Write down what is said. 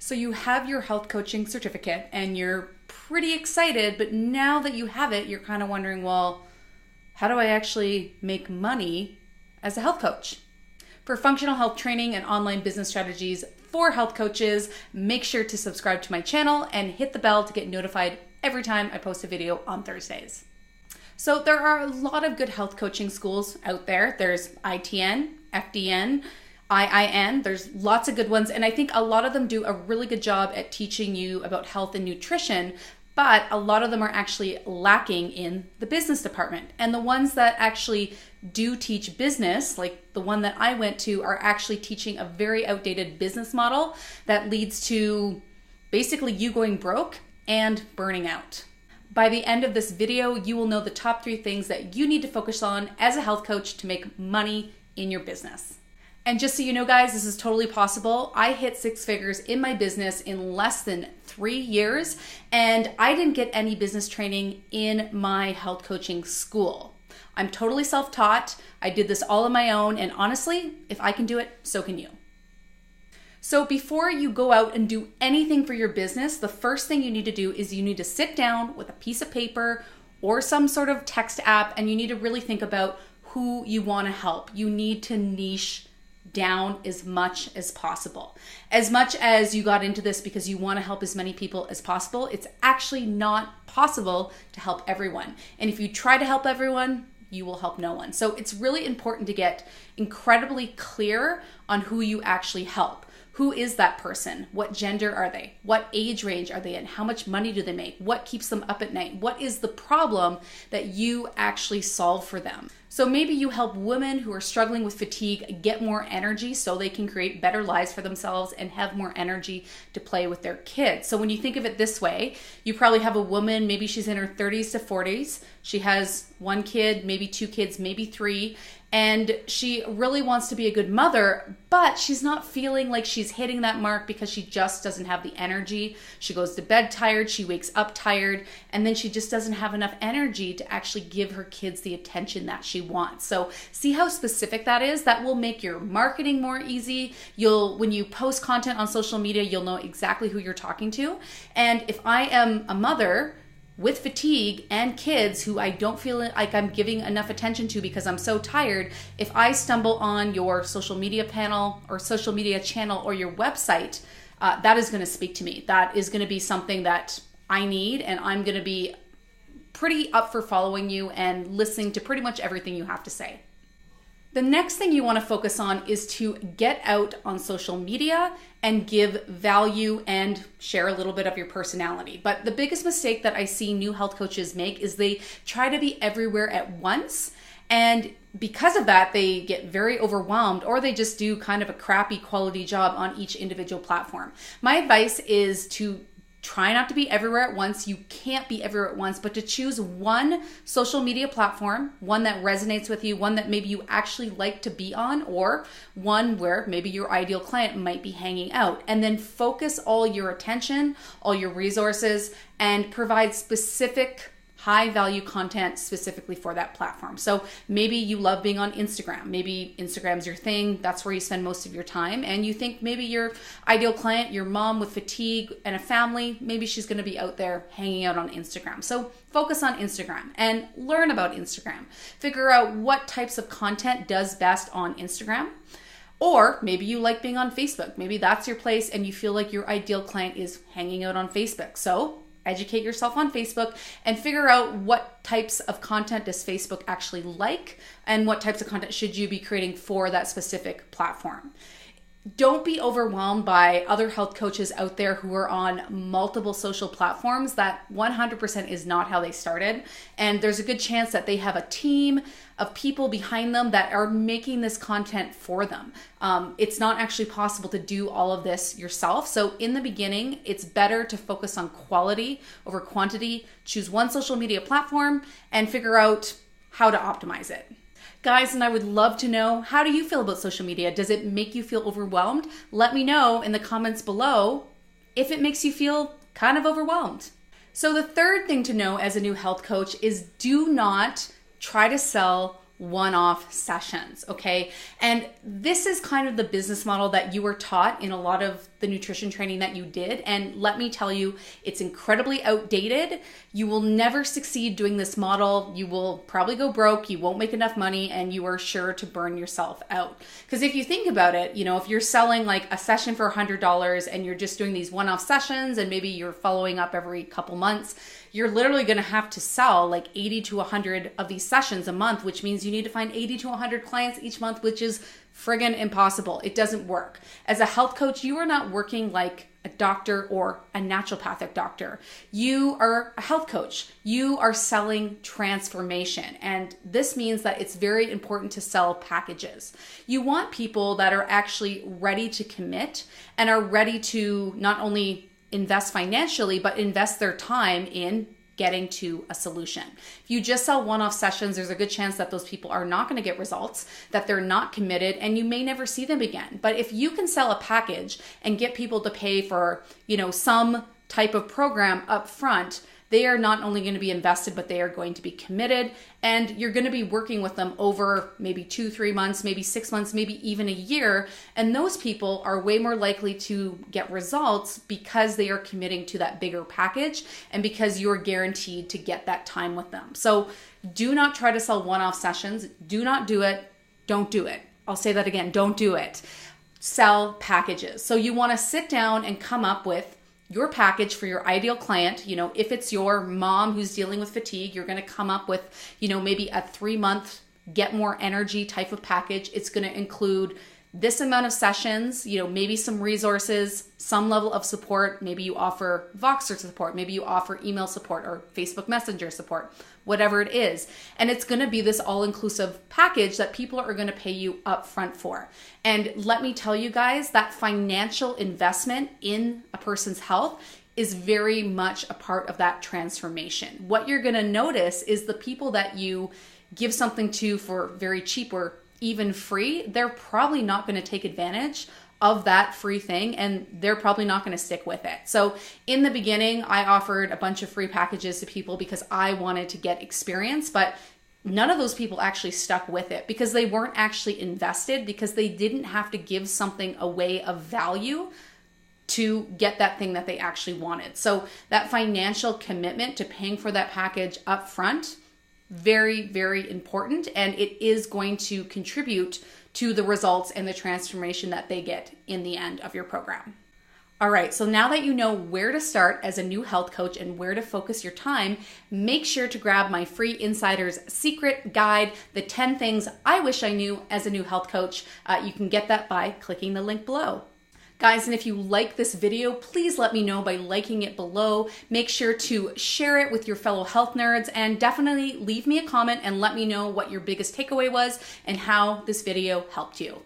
So you have your health coaching certificate and you're pretty excited, but now that you have it, you're kind of wondering, well, how do I actually make money as a health coach? For functional health training and online business strategies for health coaches, make sure to subscribe to my channel and hit the bell to get notified every time I post a video on Thursdays. So there are a lot of good health coaching schools out there. There's ITN, FDN, IIN, there's lots of good ones, and I think a lot of them do a really good job at teaching you about health and nutrition, but a lot of them are actually lacking in the business department. And the ones that actually do teach business, like the one that I went to, are actually teaching a very outdated business model that leads to basically you going broke and burning out. By the end of this video, you will know the top 3 things that you need to focus on as a health coach to make money in your business. And just so you know, guys, this is totally possible. I hit 6 figures in my business in less than 3 years, and I didn't get any business training in my health coaching school. I'm totally self-taught. I did this all on my own, and honestly, if I can do it, so can you. So before you go out and do anything for your business, the first thing you need to do is you need to sit down with a piece of paper or some sort of text app, and you need to really think about who you want to help. You need to niche down as much as possible. As much as you got into this because you want to help as many people as possible, it's actually not possible to help everyone. And if you try to help everyone, you will help no one. So it's really important to get incredibly clear on who you actually help. Who is that person? What gender are they? What age range are they in? How much money do they make? What keeps them up at night? What is the problem that you actually solve for them? So maybe you help women who are struggling with fatigue get more energy so they can create better lives for themselves and have more energy to play with their kids. So when you think of it this way, you probably have a woman, maybe she's in her 30s to 40s. She has 1 kid, maybe 2 kids, maybe 3. And she really wants to be a good mother, but she's not feeling like she's hitting that mark because she just doesn't have the energy. She goes to bed tired, she wakes up tired, and then she just doesn't have enough energy to actually give her kids the attention that she wants. So see how specific that is? That will make your marketing more easy. When you post content on social media, you'll know exactly who you're talking to. And if I am a mother with fatigue and kids who I don't feel like I'm giving enough attention to because I'm so tired, if I stumble on your social media panel or social media channel or your website, that is going to speak to me. That is going to be something that I need, and I'm going to be pretty up for following you and listening to pretty much everything you have to say. The next thing you want to focus on is to get out on social media and give value and share a little bit of your personality. But the biggest mistake that I see new health coaches make is they try to be everywhere at once. And because of that, they get very overwhelmed, or they just do kind of a crappy quality job on each individual platform. My advice is to try not to be everywhere at once. You can't be everywhere at once, but to choose one social media platform, one that resonates with you, one that maybe you actually like to be on, or one where maybe your ideal client might be hanging out. And then focus all your attention, all your resources, and provide specific high value content specifically for that platform. So maybe you love being on Instagram. Maybe Instagram's your thing. That's where you spend most of your time. And you think maybe your ideal client, your mom with fatigue and a family, maybe she's going to be out there hanging out on Instagram. So focus on Instagram and learn about Instagram. Figure out what types of content does best on Instagram. Or maybe you like being on Facebook. Maybe that's your place and you feel like your ideal client is hanging out on Facebook. So educate yourself on Facebook and figure out what types of content does Facebook actually like and what types of content should you be creating for that specific platform. Don't be overwhelmed by other health coaches out there who are on multiple social platforms. That 100% is not how they started. And there's a good chance that they have a team of people behind them that are making this content for them. It's not actually possible to do all of this yourself. So in the beginning, it's better to focus on quality over quantity. Choose one social media platform and figure out how to optimize it. Guys, and I would love to know, how do you feel about social media? Does it make you feel overwhelmed? Let me know in the comments below if it makes you feel kind of overwhelmed. So the third thing to know as a new health coach is do not try to sell one-off sessions, okay? And this is kind of the business model that you were taught in a lot of the nutrition training that you did. And let me tell you, it's incredibly outdated. You will never succeed doing this model. You will probably go broke, you won't make enough money, and you are sure to burn yourself out. Because if you think about it, if you're selling like a session for $100 and you're just doing these one-off sessions and maybe you're following up every couple months, you're literally going to have to sell like 80 to 100 of these sessions a month, which means you need to find 80 to 100 clients each month, which is friggin' impossible. It doesn't work. As a health coach, you are not working like a doctor or a naturopathic doctor. You are a health coach. You are selling transformation. And this means that it's very important to sell packages. You want people that are actually ready to commit and are ready to not only invest financially, but invest their time in getting to a solution. If you just sell one-off sessions, there's a good chance that those people are not going to get results, that they're not committed, and you may never see them again. But if you can sell a package and get people to pay for, some type of program up front, they are not only going to be invested, but they are going to be committed, and you're going to be working with them over maybe 2-3 months, maybe 6 months, maybe even a year. And those people are way more likely to get results because they are committing to that bigger package and because you're guaranteed to get that time with them. So do not try to sell one-off sessions. Do not do it. Don't do it. I'll say that again. Don't do it. Sell packages. So you want to sit down and come up with your package for your ideal client. If it's your mom who's dealing with fatigue, you're going to come up with, maybe a 3-month get more energy type of package. It's going to include this amount of sessions, maybe some resources, some level of support. Maybe you offer Voxer support. Maybe you offer email support or Facebook Messenger support, whatever it is. And it's going to be this all-inclusive package that people are going to pay you upfront for. And let me tell you guys, that financial investment in a person's health is very much a part of that transformation. What you're going to notice is the people that you give something to for very cheap or even free, they're probably not going to take advantage of that free thing, and they're probably not going to stick with it. So in the beginning, I offered a bunch of free packages to people because I wanted to get experience, but none of those people actually stuck with it because they weren't actually invested, because they didn't have to give something away of value to get that thing that they actually wanted. So that financial commitment to paying for that package up front, very, very important, and it is going to contribute to the results and the transformation that they get in the end of your program. All right, so now that you know where to start as a new health coach and where to focus your time, make sure to grab my free Insider's Secret Guide, the 10 things I wish I knew as a new health coach. You can get that by clicking the link below. Guys, and if you like this video, please let me know by liking it below. Make sure to share it with your fellow health nerds, and definitely leave me a comment and let me know what your biggest takeaway was and how this video helped you.